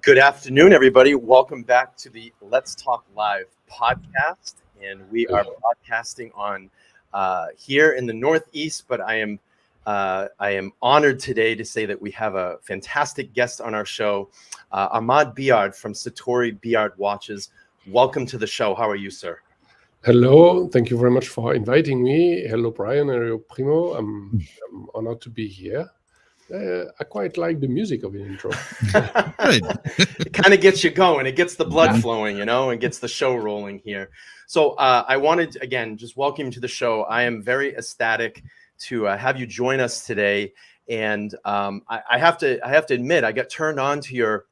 Good afternoon, everybody. Welcome back to the Let's Talk Live podcast. And we are broadcasting on here in the Northeast, but I am honored today to say that we have a fantastic guest on our show, Armand Billard from Sartory Billard Watches. Welcome to the show. How are you, sir? Hello. Thank you very much for inviting me. Hello, Brian. Hello, Primo. I'm honored to be here. I quite like the music of the intro. It kind of gets you going. It gets the blood flowing, and gets the show rolling here. So I wanted, again, just welcome you to the show. I am very ecstatic to have you join us today. And I have to admit, I got turned on to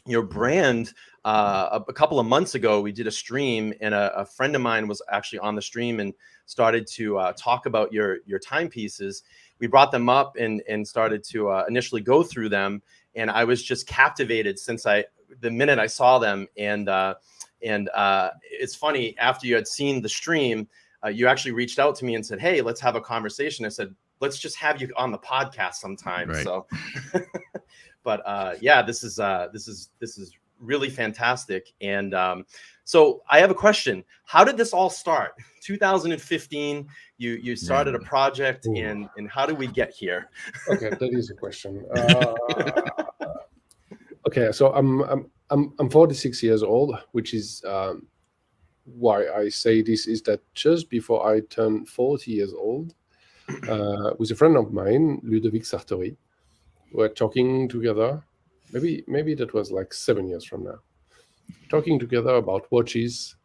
your brand a couple of months ago. We did a stream, and a friend of mine was actually on the stream and started to talk about your timepieces. We brought them up and started to initially go through them, and I was just captivated since the minute I saw them. And it's funny, after you had seen the stream, you actually reached out to me and said, "Hey, let's have a conversation." I said, "Let's just have you on the podcast sometime." Right. So, but yeah, this is really fantastic. And so I have a question. How did this all start? 2015, you started a project, and how did we get here? Okay, that is a question. Okay, so I'm 46 years old, which is why I say this is that just before I turned 40 years old, with a friend of mine, Ludovic Sartory, we were talking together. Maybe that was like 7 years from now. Talking together about watches.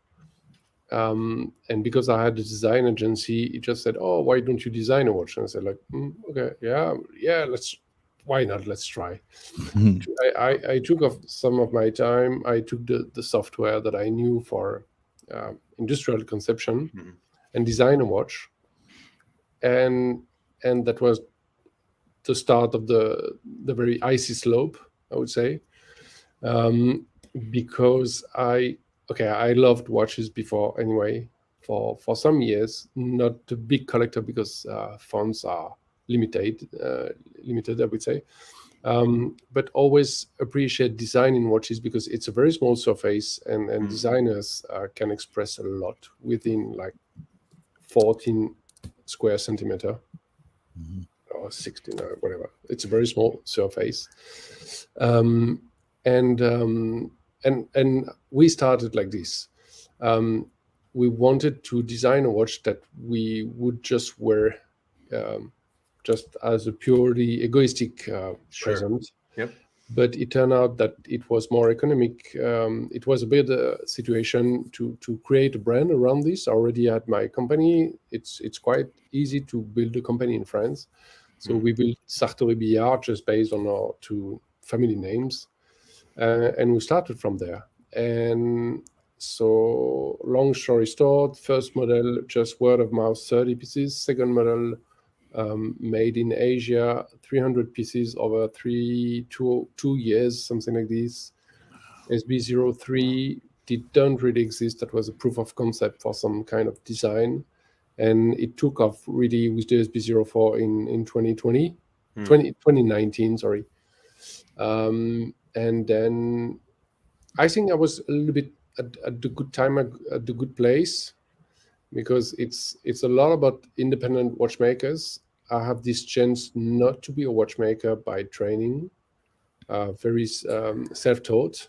And because I had a design agency, he just said, "Oh, why don't you design a watch?" And I said, like, okay, yeah, why not? Let's try. I took off some of my time. I took the software that I knew for industrial conception and design a watch. And that was the start of the very icy slope, I would say, because I loved watches before anyway, for some years. Not a big collector because funds are limited, I would say, but always appreciate designing watches because it's a very small surface, and designers can express a lot within like 14 square centimeter. Or 16 or whatever. It's a very small surface. And we started like this. We wanted to design a watch that we would just wear just as a purely egoistic present. Yep. But it turned out that it was more economic. It was a bit situation to create a brand around this. I already had my company. It's quite easy to build a company in France. So we built Sartory Billard just based on our two family names. And we started from there. And so long story short, first model, just word of mouth, 30 pieces. Second model, made in Asia, 300 pieces over 2 years, something like this. SB03 didn't really exist. That was a proof of concept for some kind of design. And it took off really with the SB04 in 2019, sorry. And then I think I was a little bit at the good time, at the good place, because it's a lot about independent watchmakers. I have this chance not to be a watchmaker by training, very self-taught.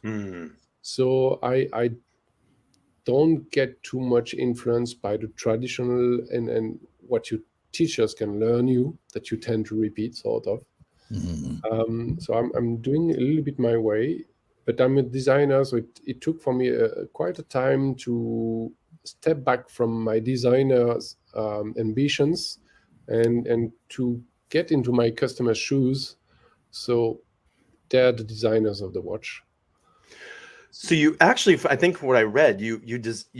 So I don't get too much influence by the traditional and what your teachers can learn you, that you tend to repeat, sort of. So I'm doing a little bit my way, but I'm a designer, so it took for me quite a time to step back from my designer's ambitions and to get into my customers' shoes. So they're the designers of the watch. So you actually, I think what I read, you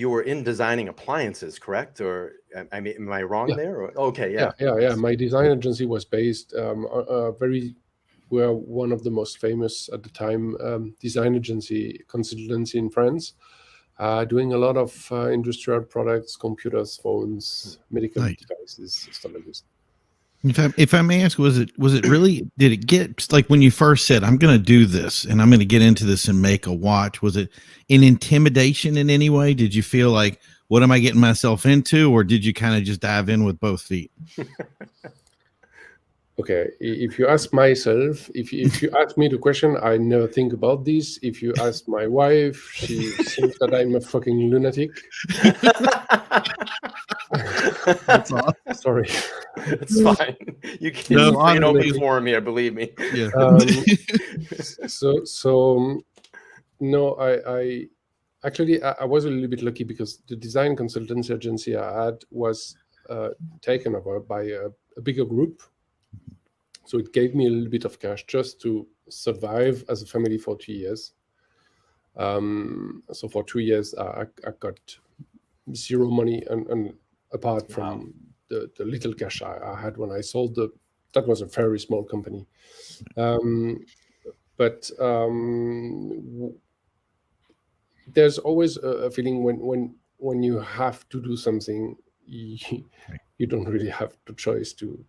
were in designing appliances, correct? Or I mean, am I wrong there? Or, okay, yeah. My design agency was based we're one of the most famous at the time design agency consultancy in France, doing a lot of industrial products, computers, phones, medical devices, stuff like this. If I may ask, was it really, did it get, like when you first said, I'm going to do this and I'm going to get into this and make a watch, was it an intimidation in any way? Did you feel like, what am I getting myself into? Or did you kind of just dive in with both feet? Okay, if you ask myself, if you ask me the question, I never think about this. If you ask my wife, she thinks that I'm a fucking lunatic. That's awesome. Sorry. It's fine. You can open forum here, believe me. Yeah. No, I actually I was a little bit lucky because the design consultancy agency I had was taken over by a bigger group. So it gave me a little bit of cash just to survive as a family for 2 years. So for 2 years, I got zero money, and apart from the little cash I had when I sold that was a very small company. But there's always a feeling when you have to do something, you don't really have the choice to.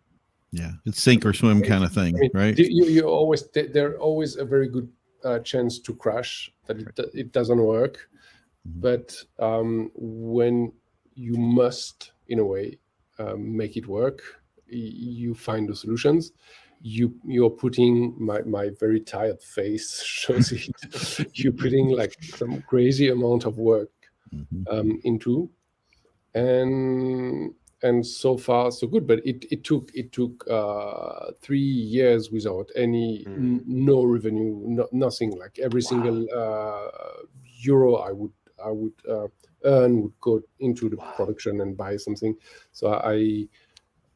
Yeah, it's sink or swim kind of thing, right? You always there's always a very good chance to crash, that it doesn't work. But when you must, in a way, make it work, you find the solutions. You're putting my very tired face shows it. You're putting like some crazy amount of work into, and so far so good. But it took 3 years without any no revenue, nothing. Like every single euro I would earn would go into the production and buy something. So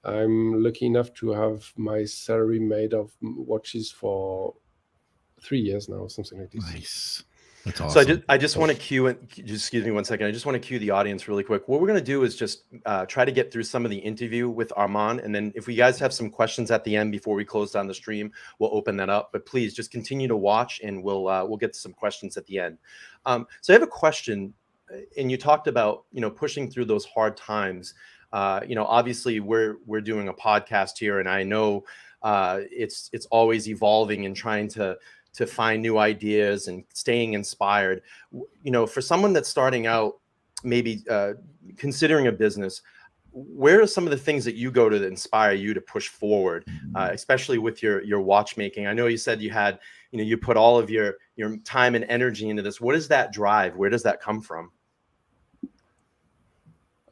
I'm lucky enough to have my salary made of watches for 3 years now, something like this. Nice. That's awesome. So I just want to cue in, just excuse me one second. I just want to cue the audience really quick. What we're going to do is just try to get through some of the interview with Armand. And then if we guys have some questions at the end before we close down the stream, we'll open that up. But please just continue to watch, and we'll get to some questions at the end. So I have a question, and you talked about, pushing through those hard times. Obviously we're doing a podcast here, and I know it's always evolving and trying to find new ideas and staying inspired. For someone that's starting out, maybe considering a business, where are some of the things that you go to that inspire you to push forward, especially with your watchmaking? I know you said you had, you put all of your time and energy into this. What is that drive? Where does that come from?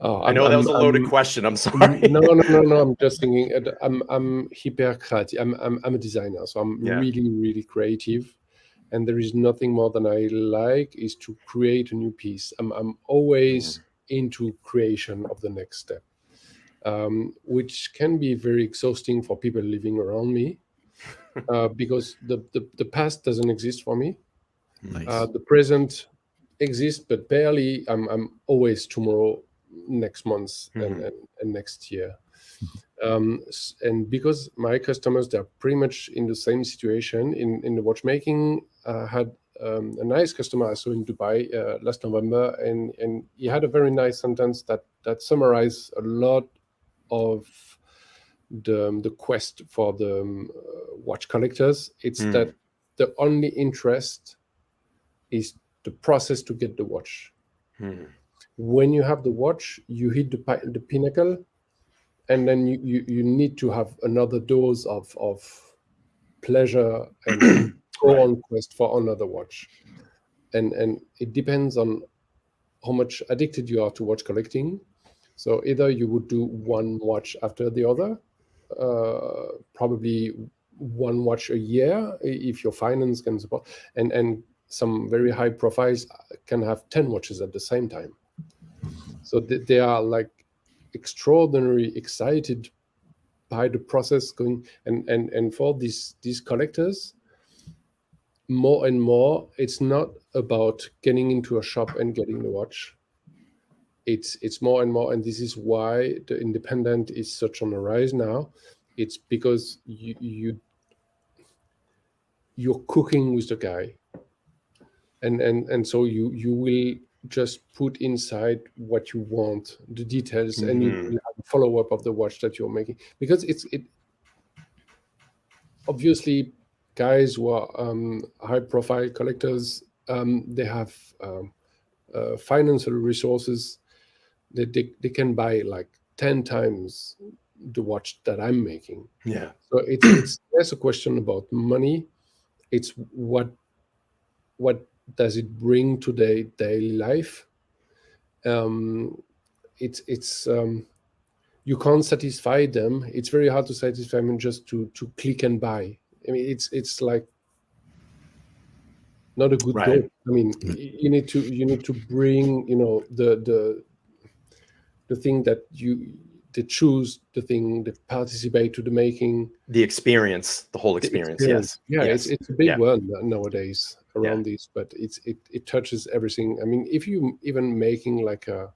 Oh, I know that was a loaded question. I'm sorry. No. I'm just thinking. I'm hyper creative. I'm a designer, so I'm really, really creative, and there is nothing more than I like is to create a new piece. I'm always into creation of the next step, which can be very exhausting for people living around me, because the past doesn't exist for me. Nice. The present exists, but barely. I'm always tomorrow, next month, and next year. And because my customers, they're pretty much in the same situation in the watchmaking. I had a nice customer I saw in Dubai last November, and he had a very nice sentence that summarized a lot of the quest for the watch collectors. It's that the only interest is the process to get the watch. When you have the watch, you hit the pinnacle, and then you need to have another dose of pleasure and go on quest for another watch. And it depends on how much addicted you are to watch collecting. So either you would do one watch after the other, probably one watch a year if your finance can support, and some very high profiles can have 10 watches at the same time. So they are like extraordinarily excited by the process going, and for these collectors, more and more, it's not about getting into a shop and getting the watch. It's more and more, and this is why the independent is such on the rise now. It's because you're cooking with the guy, and so you will just put inside what you want, the details, and you have a follow-up of the watch that you're making, because it obviously guys who are high profile collectors, they have financial resources that they can buy like 10 times the watch that I'm making. Yeah. So it's less a question about money. It's what does it bring to their daily life. It's you can't satisfy them. It's very hard to satisfy them just to click and buy. I mean, it's like not a good goal. I mean, you need to bring, the thing that they choose, the thing that participate to the making, the experience, the whole experience. Yes. Yeah. Yes. It's a big word nowadays around this, but it touches everything. I mean, if you even making like a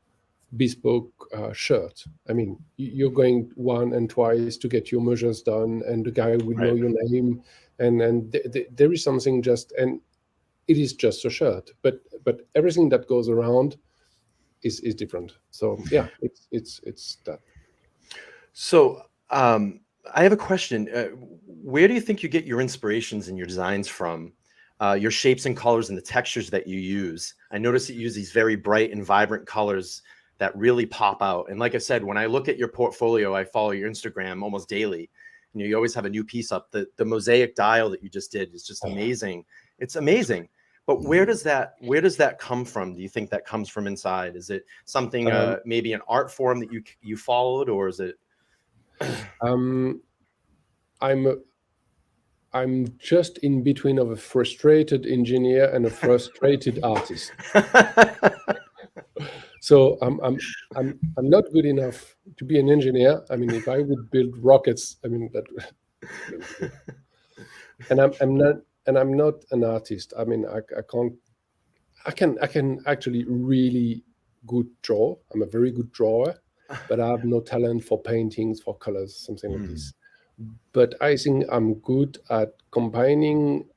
bespoke shirt, I mean, you're going one and twice to get your measures done, and the guy will know your name, and there is something just, and it is just a shirt, but everything that goes around is different. So yeah, it's that. So I have a question. Where do you think you get your inspirations and your designs from? Your shapes and colors and the textures that you use. I notice that you use these very bright and vibrant colors that really pop out. And like I said, when I look at your portfolio, I follow your Instagram almost daily, and you always have a new piece up. The mosaic dial that you just did is just amazing. It's amazing. But where does that come from? Do you think that comes from inside? Is it something, maybe an art form that you followed, or is it? I'm just in between of a frustrated engineer and a frustrated artist. So I'm not good enough to be an engineer. I mean, if I would build rockets, I mean that. And I'm not an artist. I mean, I can actually really good draw. I'm a very good drawer, but I have no talent for paintings, for colors, something like this. But I think I'm good at combining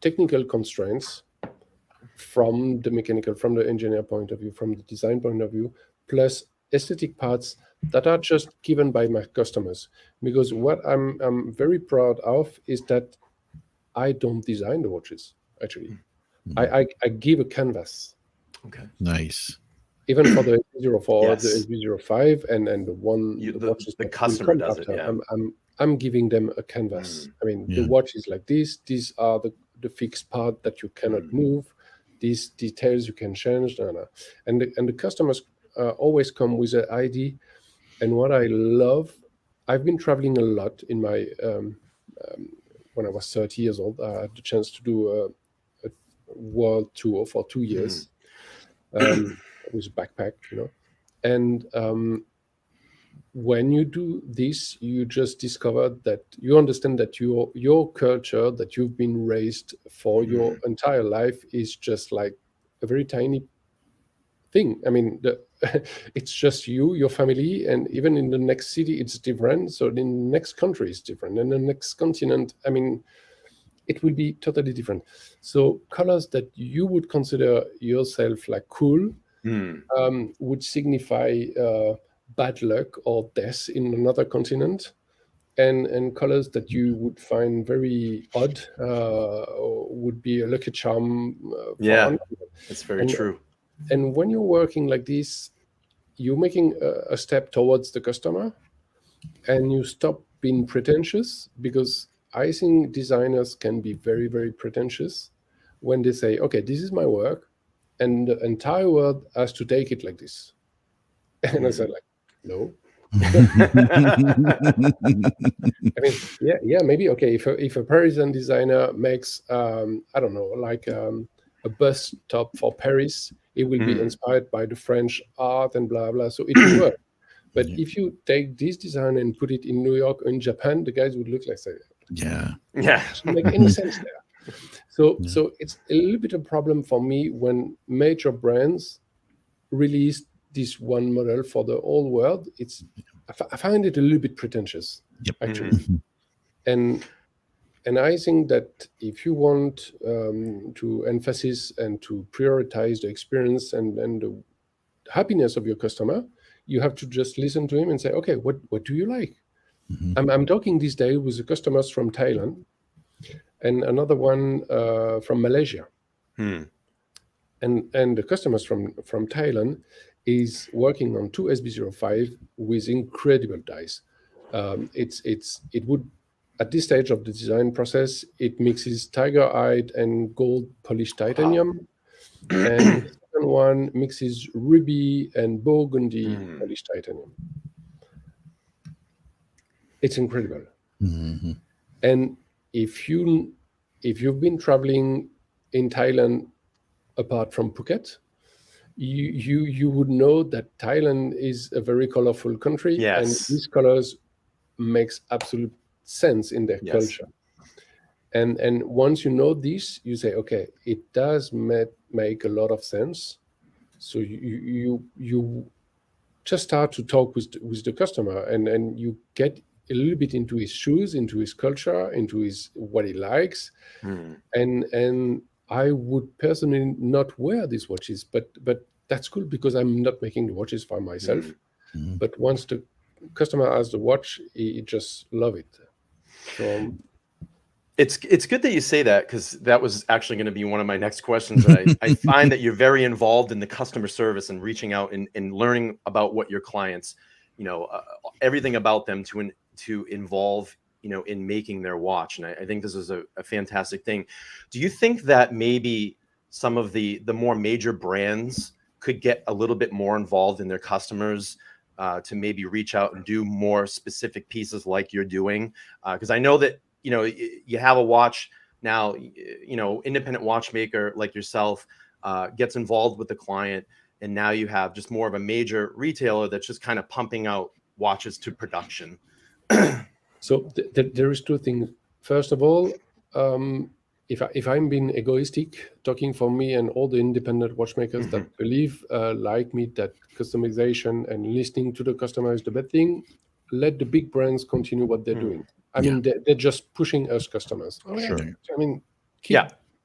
technical constraints from the mechanical, from the engineer point of view, from the design point of view, plus aesthetic parts that are just given by my customers. Because what I'm very proud of is that I don't design the watches, actually. I give a canvas. Okay. Nice. Even for the 04, the 05, and the watches the customer does it. Yeah. I'm giving them a canvas. I mean, the watch is like this. These are the fixed part that you cannot move. These details you can change. And the customers always come with an ID. And what I love, I've been traveling a lot in my when I was 30 years old. I had the chance to do a world tour for 2 years with a backpack, and when you do this, you just discover that you understand that your culture that you've been raised for your entire life is just like a very tiny thing. I mean, it's just you, your family, and even in the next city, it's different. So in the next country, it's different. And the next continent, I mean, it will be totally different. So colors that you would consider yourself like cool would signify bad luck or death in another continent, and colors that you would find very odd would be a lucky charm. That's very true. And when you're working like this, you're making a step towards the customer, and you stop being pretentious, because I think designers can be very, very pretentious when they say, okay, this is my work, and the entire world has to take it like this. And I said, like, no. I mean, maybe, okay, if a Parisian designer makes, I don't know, like a bus top for Paris, It will be inspired by the French art and blah blah. So it will work. But if you take this design and put it in New York or in Japan, the guys would look like say, yeah, it doesn't make any sense there. So it's a little bit of a problem for me when major brands release this one model for the whole world. I find it a little bit pretentious, actually. And I think that if you want to emphasize and to prioritize the experience and the happiness of your customer, you have to just listen to him and say, okay, what do you like? I'm talking this day with the customers from Thailand and another one from Malaysia. And the customers from Thailand is working on two SB05 with incredible dies. It would, at this stage of the design process, it mixes tiger-eyed and gold polished titanium. And the second one mixes ruby and burgundy polished titanium. It's incredible. And if you've been traveling in Thailand apart from Phuket, you would know that Thailand is a very colorful country, and these colors makes absolute sense in their culture. And once you know this, you say, okay, it does make a lot of sense. So you just start to talk with the customer, and you get a little bit into his shoes, into his culture, into what he likes. And I would personally not wear these watches, but that's cool because I'm not making the watches for myself. But once the customer has the watch, he just love it. So it's good that you say that, because that was actually going to be one of my next questions. I find that you're very involved in the customer service and reaching out and learning about what your clients, everything about them to involve, in making their watch. And I think this is a fantastic thing. Do you think that maybe some of the more major brands could get a little bit more involved in their customers to maybe reach out and do more specific pieces like you're doing? Because I know that, you have a watch now, independent watchmaker like yourself gets involved with the client, and now you have just more of a major retailer that's just kind of pumping out watches to production. So there is two things. First of all, if I'm being egoistic, talking for me and all the independent watchmakers that believe, like me, that customization and listening to the customer is the best thing, let the big brands continue what they're doing. I mean, they're just pushing us customers. Sure.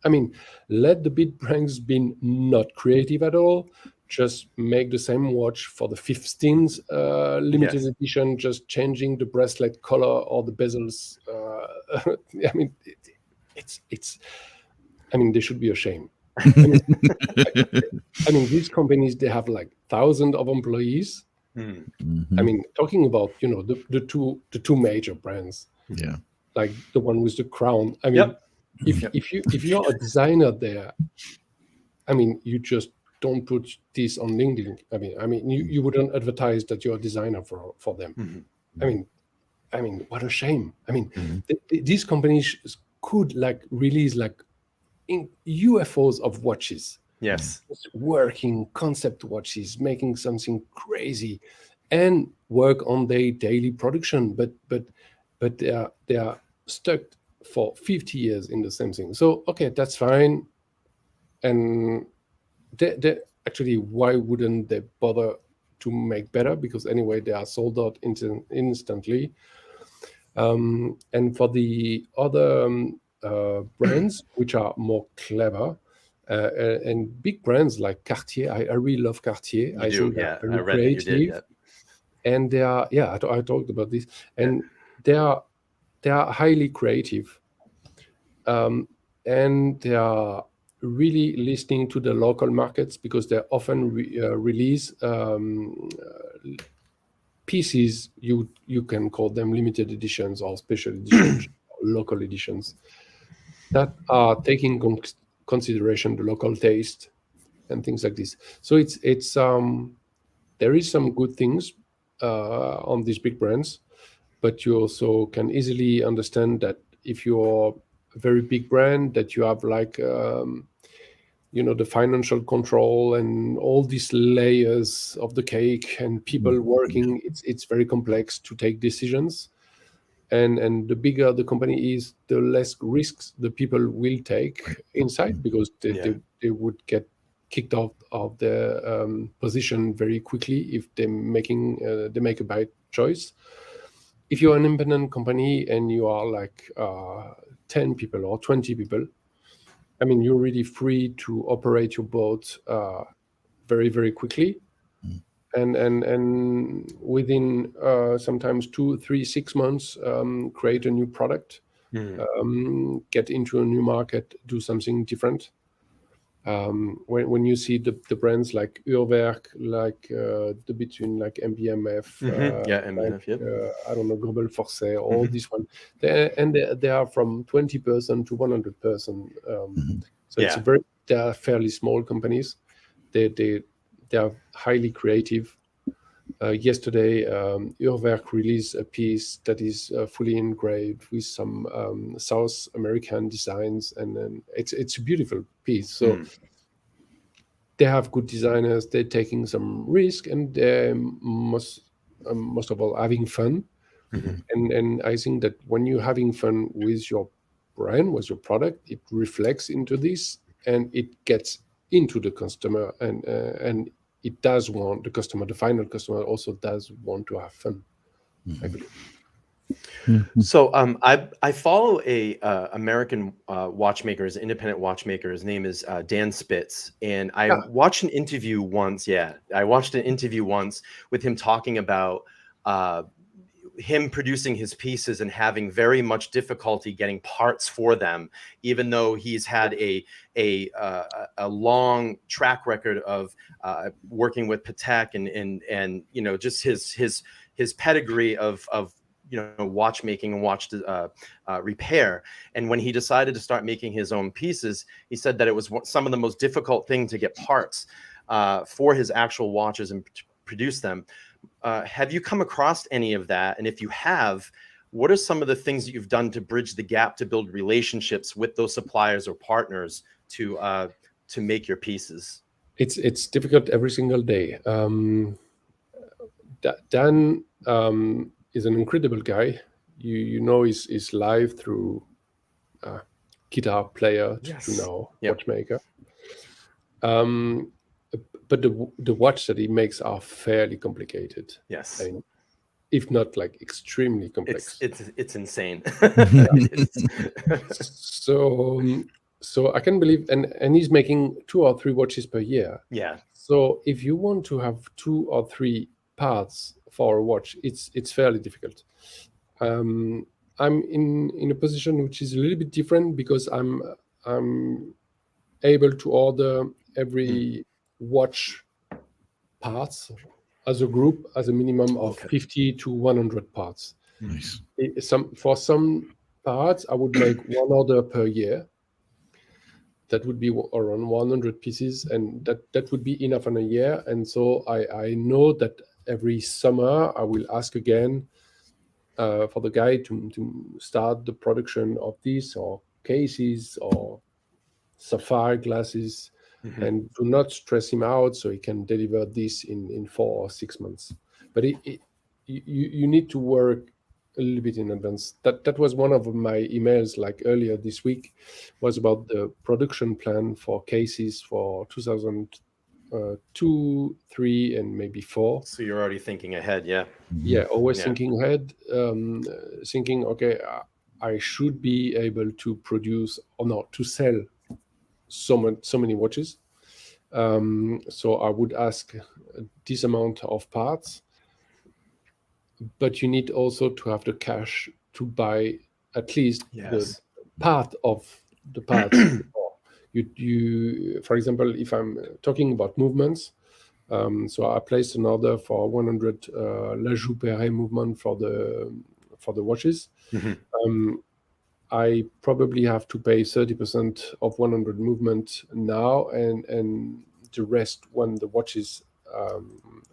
I mean, let the big brands be not creative at all. Just make the same watch for the 15th limited edition, just changing the bracelet color or the bezels. I mean, they should be ashamed. I mean, these companies, they have like thousands of employees. I mean, talking about, the two major brands. Yeah. Like the one with the crown. I mean, if you're a designer there, I mean, you just don't put this on LinkedIn. I mean, you wouldn't advertise that you're a designer for them. I mean, what a shame. I mean, these companies could release in UFOs of watches. Yes. Working concept watches, making something crazy, and work on their daily production. But they are stuck for 50 years in the same thing. So okay, that's fine. And they actually, why wouldn't they bother to make better? Because anyway, they are sold out instantly. And for the other brands, which are more clever, and big brands like Cartier, I really love Cartier. I think they're very creative. And they are, I talked about this, and they are highly creative, and they are really listening to the local markets, because they often release pieces. You can call them limited editions or special editions, or local editions, that are taking consideration the local taste and things like this. So it's there is some good things on these big brands, but you also can easily understand that if you're a very big brand, that you have the financial control and all these layers of the cake and people working. It's very complex to take decisions. And the bigger the company is, the less risks the people will take inside, because they would get kicked out of their position very quickly if they make a bad choice. If you're an independent company and you are like 10 people or 20 people, I mean, you're really free to operate your boat very, very quickly. And within sometimes 2, 3, 6 months, create a new product, get into a new market, do something different. When you see the brands like Uhrwerk, like the between like MBMF, MBMF, I don't know, Global Force, all these one, they are from 20% to 100%. So they are fairly small companies. They are highly creative. Yesterday, Uhrwerk released a piece that is fully engraved with some South American designs, and it's a beautiful piece. So they have good designers. They're taking some risk, and they're most of all having fun. And I think that when you're having fun with your brand, with your product, it reflects into this, and it gets into the customer, and it does want the final customer also does want to have fun. I believe. So I follow a American watchmaker, independent watchmaker. His name is Dan Spitz, and I watched an interview once. I watched an interview once with him talking about him producing his pieces and having very much difficulty getting parts for them, even though he's had a long track record of working with Patek and just his pedigree of watchmaking and watch repair. And when he decided to start making his own pieces, he said that it was some of the most difficult thing to get parts for his actual watches and produce them. Have you come across any of that? And if you have, what are some of the things that you've done to bridge the gap to build relationships with those suppliers or partners to make your pieces? It's difficult every single day. Dan is an incredible guy. He's live through guitar player to now watchmaker. But the watch that he makes are fairly complicated. Yes. And if not like extremely complex. It's insane. So I can believe, and he's making 2 or 3 watches per year. Yeah. So if you want to have 2 or 3 parts for a watch, it's fairly difficult. I'm in a position which is a little bit different, because I'm able to order every watch parts as a group, as a minimum of 50 to 100 parts. Nice. For some parts, I would make 1 order per year. That would be around 100 pieces, and that would be enough in a year. And so I know that every summer I will ask again for the guy to start the production of these, or cases, or sapphire glasses, and do not stress him out, so he can deliver this in 4 or 6 months. But you need to work a little bit in advance. That was one of my emails like earlier this week, was about the production plan for cases for 2002, 3, and maybe 4. So you're already thinking ahead, yeah. Yeah, always thinking ahead, thinking, okay, I should be able to produce or not to sell so many watches. So I would ask this amount of parts, but you need also to have the cash to buy at least the part of the parts. You, for example, if I'm talking about movements, so I placed an order for 100 La Joux-Perret movement for the watches. I probably have to pay 30% of 100 movement now, and the rest when the watches,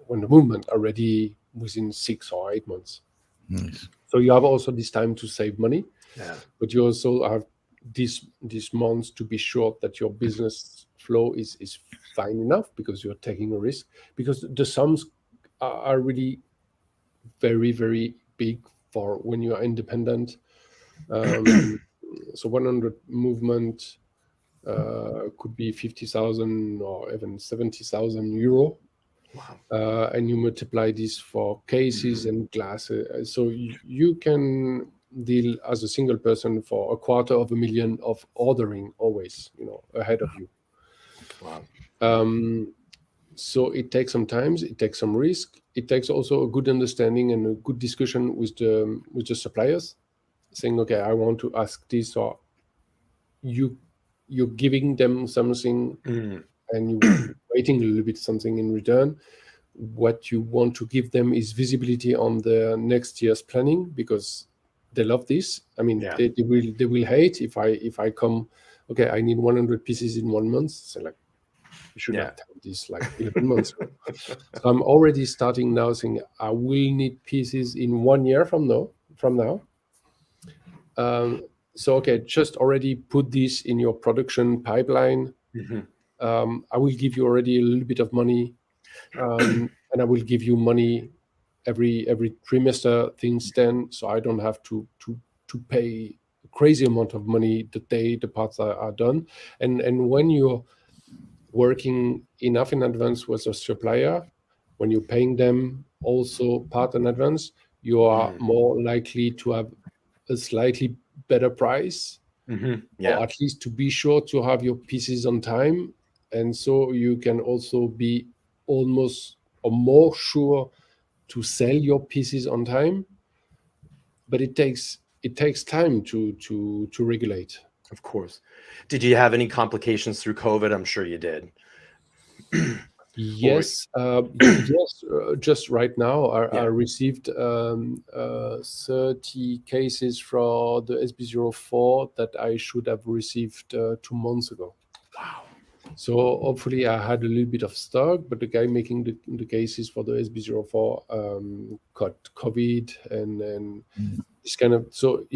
when the movement are ready within 6 or 8 months. Nice. So you have also this time to save money, but you also have these months to be sure that your business flow is fine enough, because you're taking a risk, because the sums are really very, very big for when you are independent. So 100 movement could be 50,000 or even 70,000 euro. Wow. And you multiply this for cases and glasses. So you can deal as a single person for $250,000 of ordering always, ahead of you. Wow. So it takes some time, it takes some risk, it takes also a good understanding and a good discussion with the suppliers, saying, okay, I want to ask this, or you're giving them something and you're waiting a little bit something in return. What you want to give them is visibility on their next year's planning, because they love this. I mean, Yeah. they will hate if I come, okay, I need 100 pieces in 1 month. So like, you should have done this like 11 months ago. So I'm already starting now saying I will need pieces in 1 year from now. So okay, just already put this in your production pipeline. I will give you already a little bit of money, and I will give you money every trimester things stand, so I don't have to pay a crazy amount of money the day the parts are done. And when you're working enough in advance with a supplier, when you're paying them also part in advance, you are more likely to have a slightly better price, or at least to be sure to have your pieces on time. And so you can also be almost or more sure to sell your pieces on time. But it takes time to regulate. Of course. Did you have any complications through COVID? I'm sure you did. Yes, just right now, I received 30 cases for the SB04 that I should have received 2 months ago. Wow. So hopefully I had a little bit of stock, but the guy making the cases for the SB04 got COVID and this kind of, so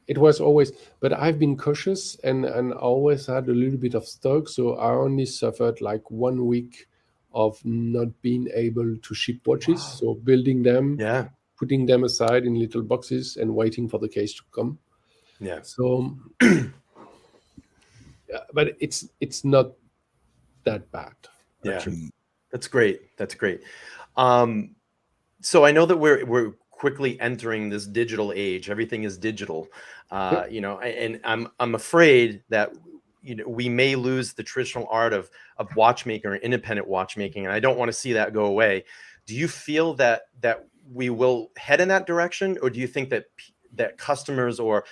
it was always, but I've been cautious and always had a little bit of stock. So I only suffered like 1 week of not being able to ship watches. Wow. So building them, Yeah. putting them aside in little boxes and waiting for the case to come. Yeah. So, but it's not that bad. Yeah. Actually. That's great. That's great. So I know that we're quickly entering this digital age. Everything is digital, and I'm afraid that we may lose the traditional art of watchmaking or independent watchmaking, and I don't want to see that go away. Do you feel that we will head in that direction, or do you think that customers or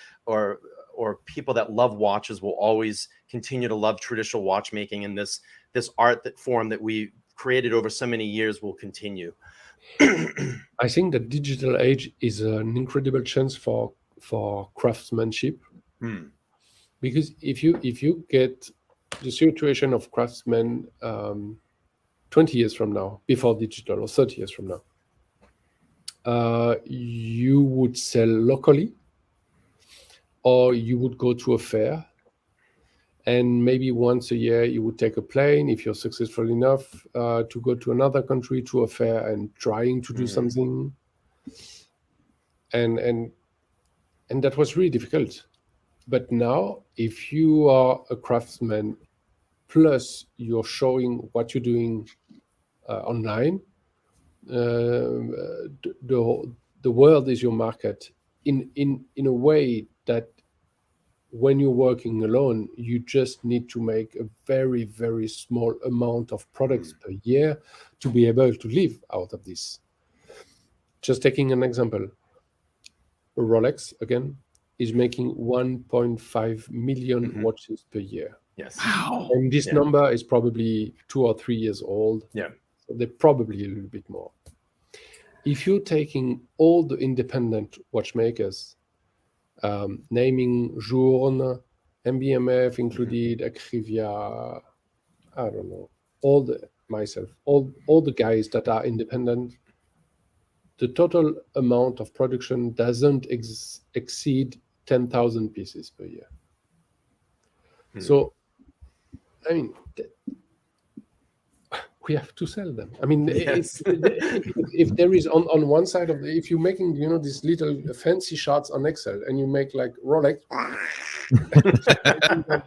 people that love watches will always continue to love traditional watchmaking, and this art form that we created over so many years will continue? I think the digital age is an incredible chance for craftsmanship, because if you get the situation of craftsmen 20 years from now, before digital, or 30 years from now, you would sell locally, or you would go to a fair, and maybe once a year you would take a plane, if you're successful enough, to go to another country to a fair and trying to do something. And that was really difficult. But now, if you are a craftsman, plus you're showing what you're doing online, the world is your market in a way that when you're working alone, you just need to make a very, very small amount of products per year to be able to live out of this. Just taking an example, Rolex, again, is making 1.5 million watches per year. Yes. Wow. And this number is probably 2 or 3 years old. Yeah. So they're probably a little bit more. If you're taking all the independent watchmakers, naming Journe, MBMF included, Acrivia, I don't know, all the guys that are independent, the total amount of production doesn't exceed 10,000 pieces per year. So, I mean, we have to sell them. I mean, Yes. if there is on one side of if you're making these little fancy shots on Excel and you make like Rolex,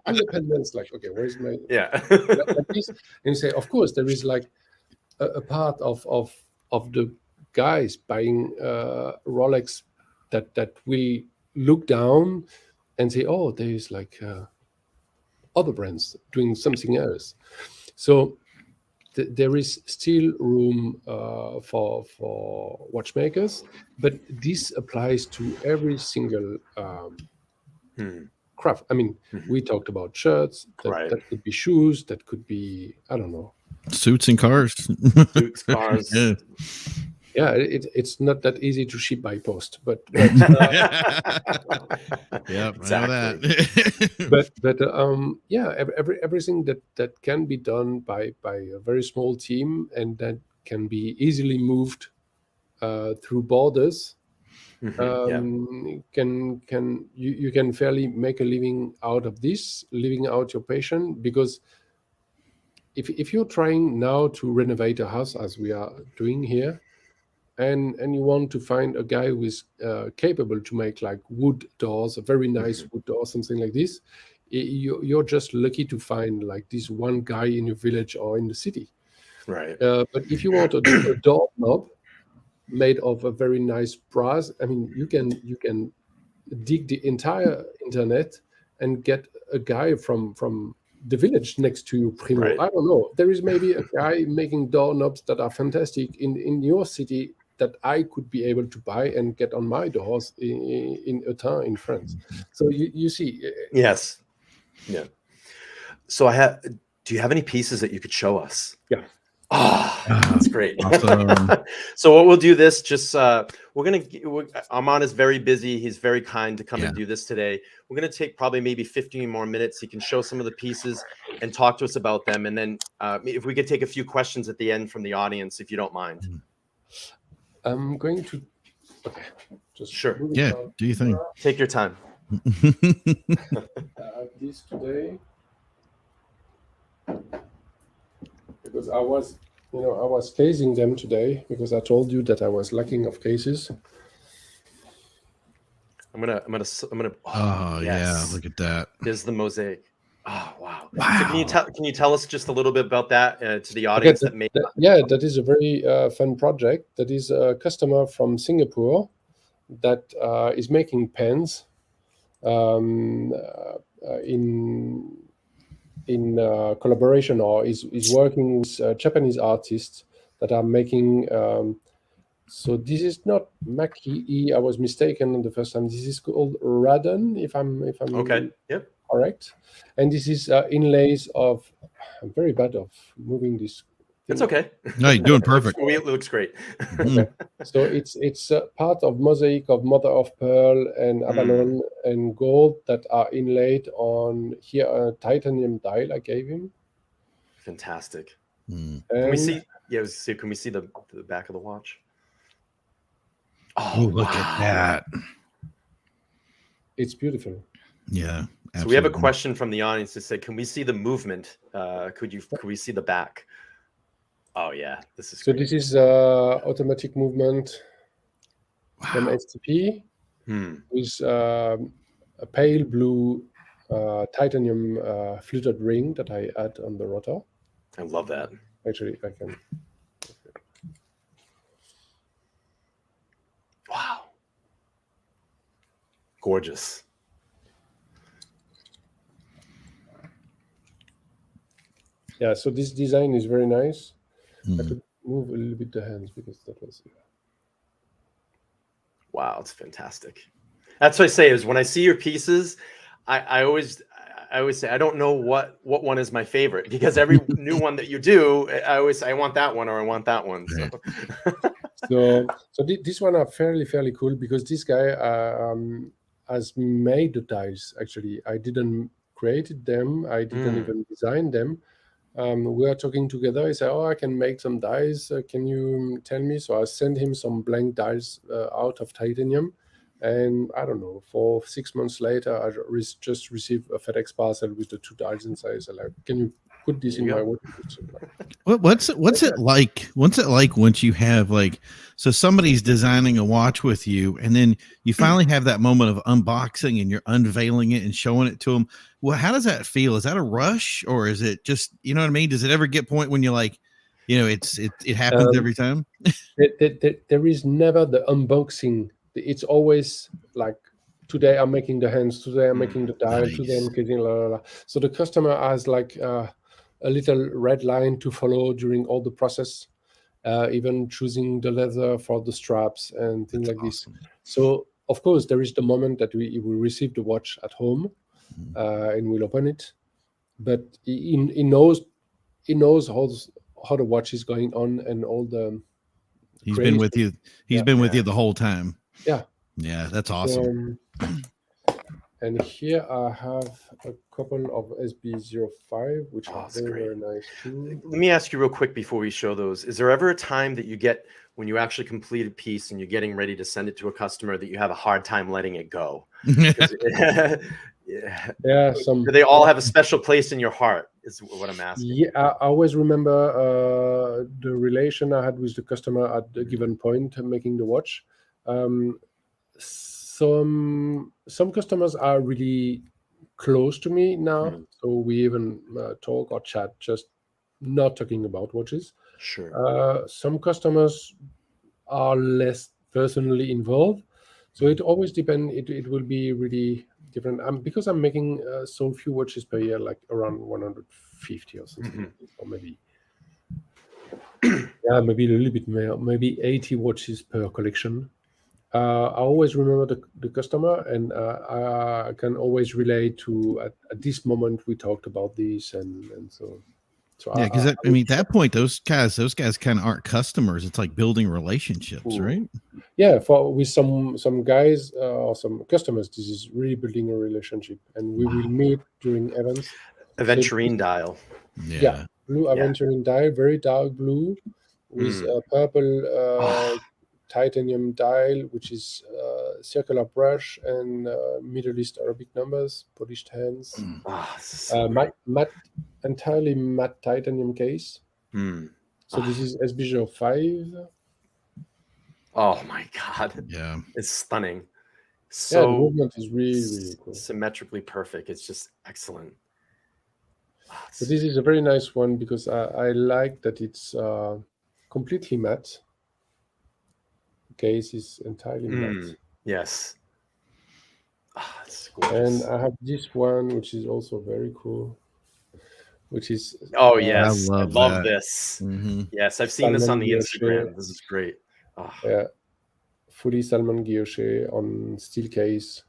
independence, like, okay, where's my like this? And you say, of course, there is like a part of the guys buying Rolex that will look down and say, oh, there is like other brands doing something else. So there is still room for watchmakers, but this applies to every single craft. I mean, we talked about shirts, that could be shoes, that could be, I don't know, suits and cars. Suits, cars. Yeah, it's not that easy to ship by post, but Yep, exactly. but yeah, everything that can be done by a very small team and that can be easily moved through borders, you can fairly make a living out of this, living out your passion. Because if you're trying now to renovate a house, as we are doing here, and you want to find a guy who is capable to make like wood doors, a very nice wood door, something like this, you're just lucky to find like this one guy in your village or in the city. Right. But if you want a door knob made of a very nice brass, I mean, you can dig the entire internet and get a guy from the village next to you, Primo. Right. I don't know. There is maybe a guy making doorknobs that are fantastic in your city that I could be able to buy and get on my doors in Autun in France. So you see. Yes. Yeah. So do you have any pieces that you could show us? Yeah. Oh, that's great. Awesome. So what we'll do this, Armand is very busy. He's very kind to come and do this today. We're going to take probably maybe 15 more minutes. He can show some of the pieces and talk to us about them. And then if we could take a few questions at the end from the audience, if you don't mind. I'm going to, okay. Just sure. Yeah, do you think? Take your time. This today, because I was casing them today because I told you that I was lacking of cases. I'm gonna. Oh yeah, look at that. There's the mosaic. Oh wow. Wow. So can you tell us just a little bit about that to the audience that is a very fun project. That is a customer from Singapore that is making pens in collaboration, or is working with Japanese artists that are making. So this is not Maki-E. I was mistaken on the first time. This is called Radon, if I'm okay. Yep. Correct. And this is inlays of. I'm very bad of moving this. It's okay. No, you're doing perfect. It looks great. Okay. So it's part of mosaic of mother of pearl and abalone and gold that are inlaid on here a titanium dial I gave him. Fantastic. Mm. Can we see? Yeah. Can we see the back of the watch? Oh, look at that. It's beautiful. Yeah. Absolutely. So we have a question from the audience that said, "Can we see the movement? Could we see the back?" Oh yeah, this is. So great. this is automatic movement from STP with a pale blue titanium fluted ring that I add on the rotor. I love that. Actually, I can. Wow. Gorgeous. Yeah, so this design is very nice. I could move a little bit the hands because that was. Wow, it's fantastic. That's what I say is when I see your pieces, I always say I don't know what one is my favorite because every new one that you do, I always say I want that one or I want that one. So this one are fairly cool because this guy has made the dials. Actually, I didn't create them. I didn't even design them. We are talking together. He said, "Oh, I can make some dies. Can you tell me?" So I sent him some blank dies out of titanium, And I don't know, 6 months later, I just received a FedEx parcel with the 2 dials inside. I said, like, can you put this in my watch? What's it like? What's it like once you have like, so somebody's designing a watch with you, and then you finally have that moment of unboxing and you're unveiling it and showing it to them. Well, how does that feel? Is that a rush, or is it just, you know what I mean? Does it ever get point when you're like, you know, it happens every time? There is never the unboxing. It's always like, today I'm making the hands, today I'm making the dial, Nice. today I'm getting la, la, la. So the customer has like a little red line to follow during all the process, even choosing the leather for the straps and things like this. So of course there is the moment that we will receive the watch at home, and we'll open it, but he knows how the watch is going on and all the. He's been with you. He's been with you the whole time. Yeah. Yeah, that's awesome. And here I have a couple of SB05, which are very nice too. Let me ask you real quick before we show those. Is there ever a time that you get when you actually complete a piece and you're getting ready to send it to a customer that you have a hard time letting it go? Yeah. Do they all have a special place in your heart? Is what I'm asking. Yeah, I always remember the relation I had with the customer at a given point making the watch. Some customers are really close to me now, so we even talk or chat, just not talking about watches. Sure. Some customers are less personally involved, so it always depends. It will be really different. Because I'm making so few watches per year, like around 150 or something, or maybe maybe a little bit more, maybe 80 watches per collection. I always remember the customer, and I can always relate to at this moment we talked about this, and so. Yeah, because I mean, at that point, those guys kind of aren't customers. It's like building relationships, right? Yeah, with some guys or some customers, this is really building a relationship, and we will meet during events. Aventurine dial. Yeah, blue aventurine dial, very dark blue, with a purple titanium dial, which is circular brush and Middle East Arabic numbers, polished hands, entirely matte titanium case. So this is SB05. Oh my God! Yeah, it's stunning. So the movement is really cool, symmetrically perfect. It's just excellent. So this is a very nice one because I like that it's completely matte. Case is entirely matte. Yes. It's gorgeous. And I have this one, which is also very cool. Which is yes, I love this. Yes, I've seen this on the Instagram. This is great. Yeah, fully Salmon guilloche on steel case.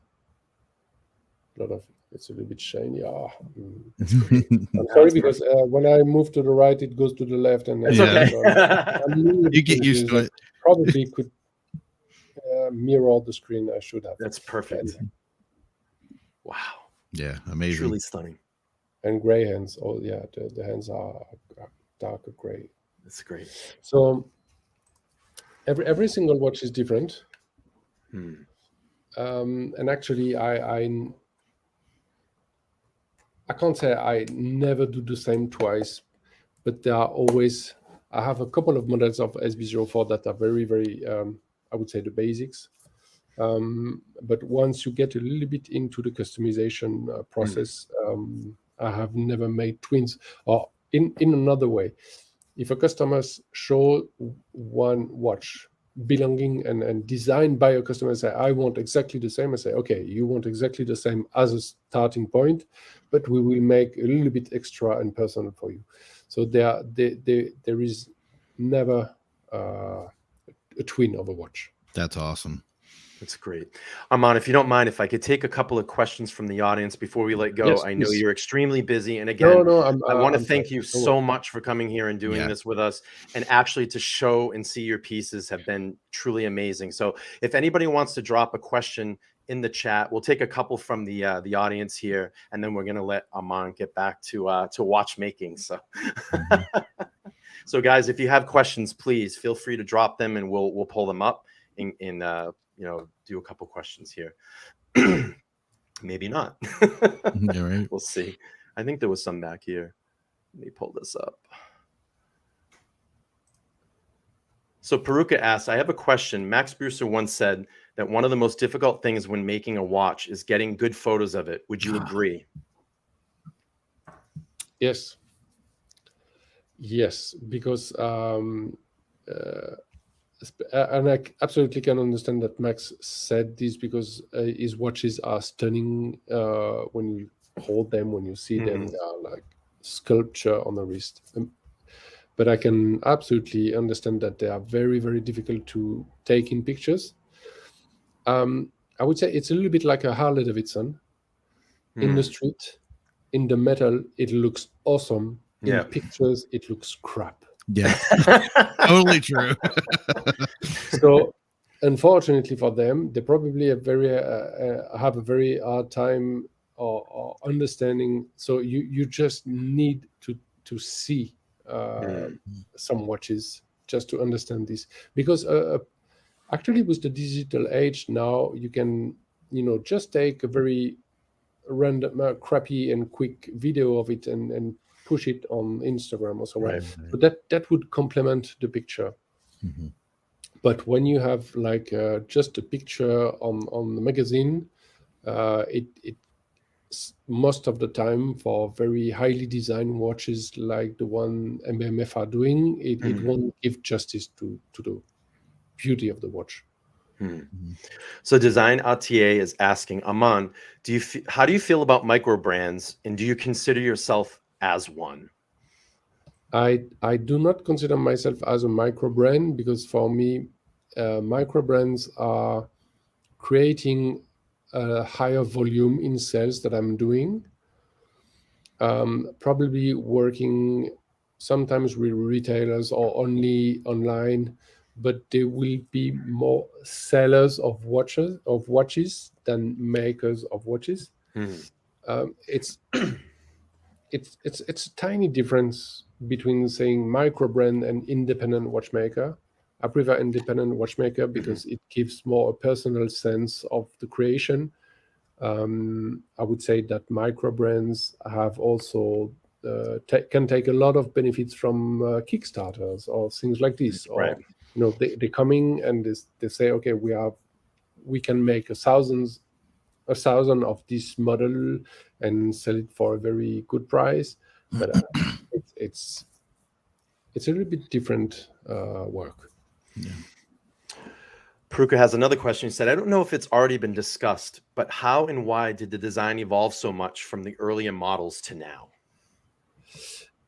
It's a little bit shiny. I'm sorry because when I move to the right, it goes to the left, and it's okay. You get used to it. Probably could mirror the screen. I should have. That's perfect. Wow. Yeah, amazing. Truly stunning. And gray hands. Oh yeah, the hands are darker gray. That's great. So every single watch is different. And actually, I can't say I never do the same twice, but there are always. I have a couple of models of SB04 that are very, very. I would say the basics. But once you get a little bit into the customization process, I have never made twins. Or in another way, if a customer show one watch belonging and designed by a customer, say, I want exactly the same, I say, okay, you want exactly the same as a starting point, but we will make a little bit extra and personal for you. So there is never a twin of a watch. That's awesome. That's great. Armand, if you don't mind, if I could take a couple of questions from the audience before we let go. Yes, I know please. You're extremely busy. And again, I want to thank you fine. so much for coming here and doing this with us. And actually to show and see your pieces have been truly amazing. So if anybody wants to drop a question in the chat, we'll take a couple from the audience here, and then we're going to let Armand get back to watchmaking. So, so guys, if you have questions, please feel free to drop them and we'll pull them up do a couple questions here. Maybe not. Yeah, right. We'll see. I think there was some back here. Let me pull this up. So Peruka asks, I have a question. Max Brewster once said that one of the most difficult things when making a watch is getting good photos of it. Would you agree? Yes. Yes, because and I absolutely can understand that Max said this, because his watches are stunning when you hold them, when you see them. They are like sculpture on the wrist. But I can absolutely understand that they are very, very difficult to take in pictures. I would say it's a little bit like a Harley Davidson. In the street, in the metal, it looks awesome. In pictures, it looks crap. Yeah, totally true. So, unfortunately for them, they probably have a very hard time or understanding. So you just need to see some watches just to understand this, because actually with the digital age now, you can just take a very random crappy and quick video of it and push it on Instagram or somewhere. But that would complement the picture. But when you have like just a picture on the magazine, it most of the time, for very highly designed watches like the one MMF are doing, it won't give justice to the beauty of the watch. So Design Atelier is asking, Armand, how do you feel about micro brands, and do you consider yourself as one? I do not consider myself as a micro brand, because for me, micro brands are creating a higher volume in sales that I'm doing. Probably working sometimes with retailers or only online, but there will be more sellers of watches than makers of watches. It's a tiny difference between saying micro brand and independent watchmaker. I prefer independent watchmaker because it gives more a personal sense of the creation. I would say that micro brands have also can take a lot of benefits from Kickstarters or things like this. Or they come in and they say, okay, we can make 1,000 of this model and sell it for a very good price. But it's a little bit different work. Yeah. Peruka has another question. He said, I don't know if it's already been discussed, but how and why did the design evolve so much from the earlier models to now?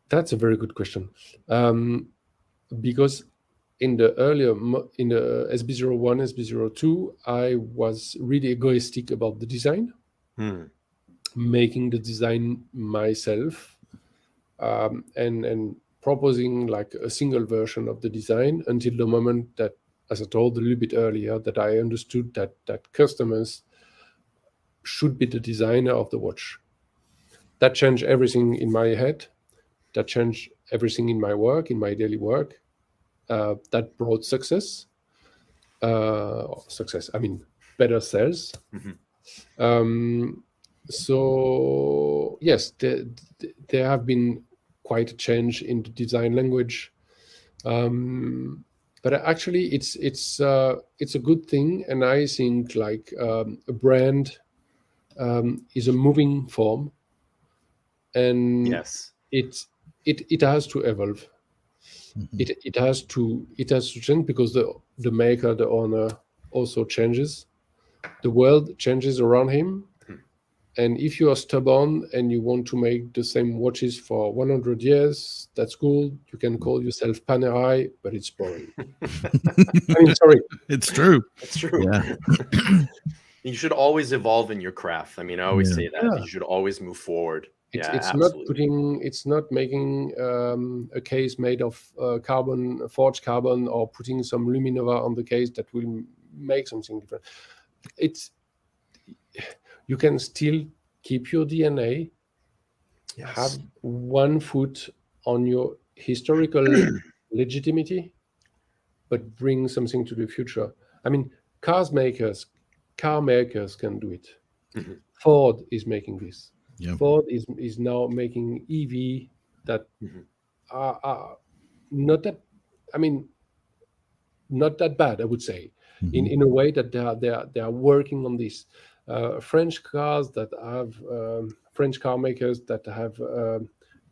That's a very good question. Because in the SB01, SB02, I was really egoistic about the design, making the design myself, and proposing like a single version of the design until the moment that, as I told a little bit earlier, that I understood that customers should be the designer of the watch. That changed everything in my head. That changed everything in my work, in my daily work. That brought success. I mean, better sales. So yes, there have been quite a change in the design language. But actually, it's a good thing, and I think like a brand is a moving form, and it has to evolve. It has to change, because the maker, the owner, also changes. The world changes around him, and if you are stubborn and you want to make the same watches for 100 years, that's cool. You can call yourself Panerai, but it's boring. I mean, sorry. It's true. It's true. Yeah. You should always evolve in your craft. I mean, I always say that. You should always move forward. It's not making a case made of forged carbon, or putting some Luminova on the case that will make something different. You can still keep your DNA, have one foot on your historical legitimacy, but bring something to the future. I mean, car makers can do it. Mhm. Ford is making this. Yeah. Ford is now making EV that Mhm. are not that. I mean, not that bad, I would say, Mhm. in a way that they are working on this. French cars that have French car makers that have a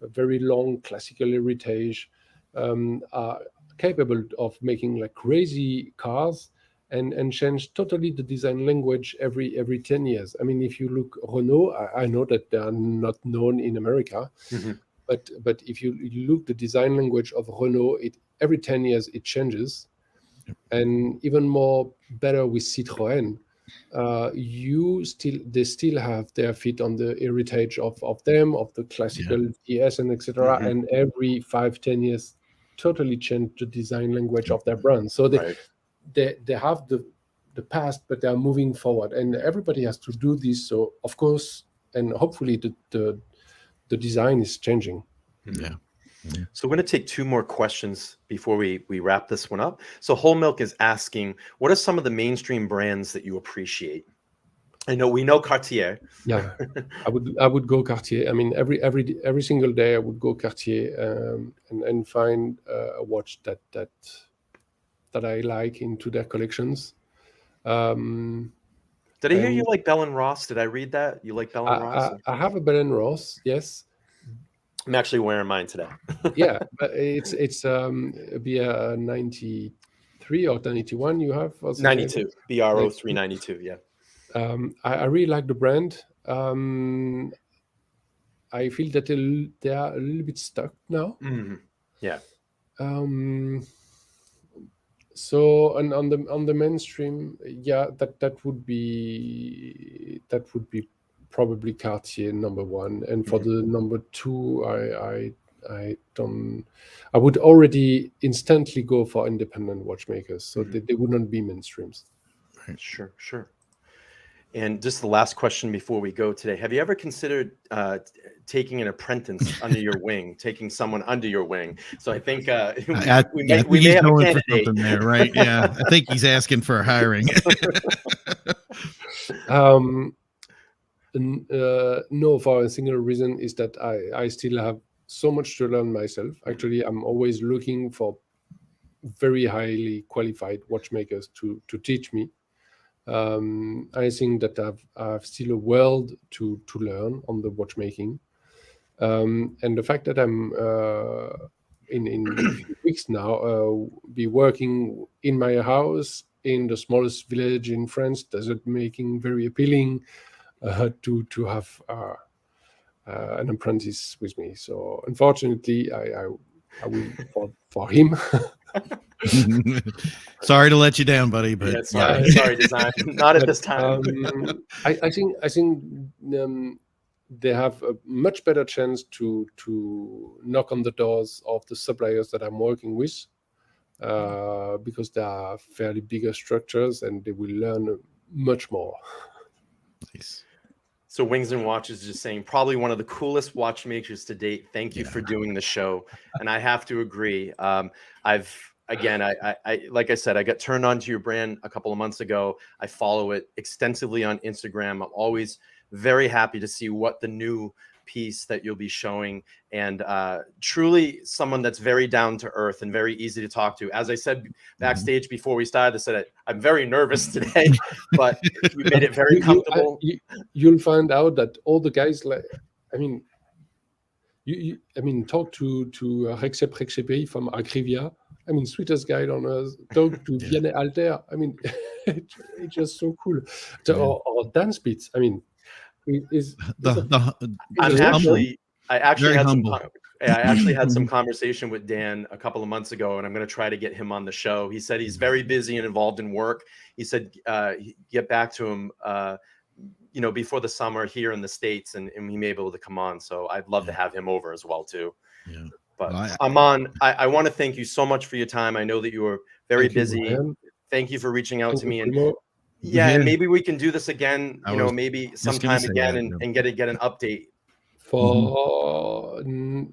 very long classical heritage are capable of making like crazy cars and change totally the design language every 10 years. I mean, if you look Renault, I know that they are not known in America, Mhm. but if you look the design language of Renault, it every 10 years it changes. And even more better with Citroën, they still have their feet on the heritage of them, of the classical DS and etc. Mhm. And every 5-10 years totally change the design language of their brand. So Right. they have the past, but they are moving forward, and everybody has to do this. So of course, and hopefully the design is changing. Yeah. So we're going to take two more questions before we wrap this one up. So Whole Milk is asking, what are some of the mainstream brands that you appreciate? I know we know Cartier. Yeah, I would go Cartier. I mean, every single day I would go Cartier and find a watch that I like into their collections. Um, Did I hear you and like Bell and Ross? Did I read that? You like Bell and Ross? I have a Bell and Ross, yes. I'm actually wearing mine today. Yeah, but it's be a 93 or 91 you have or something like 92, that. BRO Like, 392. Yeah. I really like the brand. I feel that they are a little bit stuck now. Mhm. Yeah. Um, so and on the mainstream, yeah, that would be probably Cartier number one, and for Mhm. the number two, I don't. I would already instantly go for independent watchmakers, so Mhm. they would not be mainstreams. Sure, sure. And just the last question before we go today. Have you ever considered taking an apprentice under your wing, taking someone under your wing? So I think I think we may he's have a going for candidate. something there, right? Yeah, I think he's asking for hiring. Um, no, for a single reason is that I still have so much to learn myself. Actually, I'm always looking for very highly qualified watchmakers to teach me. I think that I've still a world to learn on the watchmaking, and the fact that I'm in a few weeks now be working in my house in the smallest village in France does it making very appealing to have an apprentice with me. So unfortunately, I will for him. Sorry to let you down, buddy, but Yeah, sorry, design. Not at But this time. I think they have a much better chance to knock on the doors of the suppliers that I'm working with because they are fairly bigger structures and they will learn much more. Nice. So Wings and Watches is just saying probably one of the coolest watchmakers to date. Thank you Yeah. for doing the show. And I have to agree. I've again, I like I said, I got turned on to your brand a couple of months ago. I follow it extensively on Instagram. I'm always very happy to see what the new piece that you'll be showing, and truly someone that's very down to earth and very easy to talk to. As I said backstage before we started, I said I'm very nervous today, but you made it very comfortable. You'll find out that all the guys like, I mean, I mean, talk to Recep Recep from Akrivia. I mean, sweetest guy on earth. Talk to Vianney Alter. I mean, it's just so cool. Or Dan Spitz. I mean, I actually had humble. some conversation with Dan a couple of months ago, and I'm going to try to get him on the show. He said he's very busy and involved in work. He said get back to him before the summer here in the States, and he may be able to come on. So I'd love to have him over as well too. Yeah. But Armand, I want to thank you so much for your time. I know that you were very busy. Thank you for reaching out to me. And and maybe we can do this again, maybe sometime again and get an update.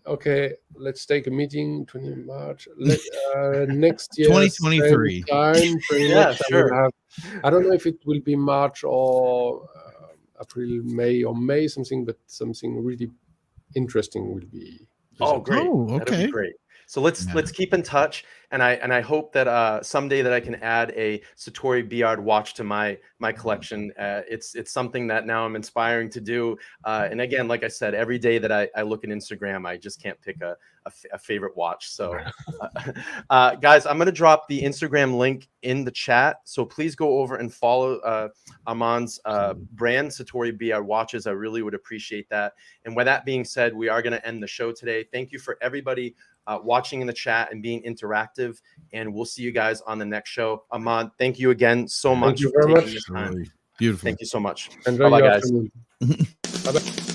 Okay, let's take a meeting 20 March. Next year, 2023. time, pretty Yeah, much. sure. I don't know if it will be March or April, May, or May something, but something really interesting will be. Oh, great. Oh, That'll okay. be great. So let's keep in touch, and I hope that someday that I can add a Sartory Billard watch to my collection. It's something that now I'm inspiring to do. And again, like I said, every day that I look at Instagram, I just can't pick a favorite watch. So, guys, I'm gonna drop the Instagram link in the chat. So please go over and follow Armand's brand, Sartory Billard watches. I really would appreciate that. And with that being said, we are gonna end the show today. Thank you for everybody watching in the chat and being interactive, and we'll see you guys on the next show. Armand, thank you again so much you for very taking much. this time. Beautiful. Thank you so much. Enjoy Bye-bye, your guys. afternoon. Bye-bye.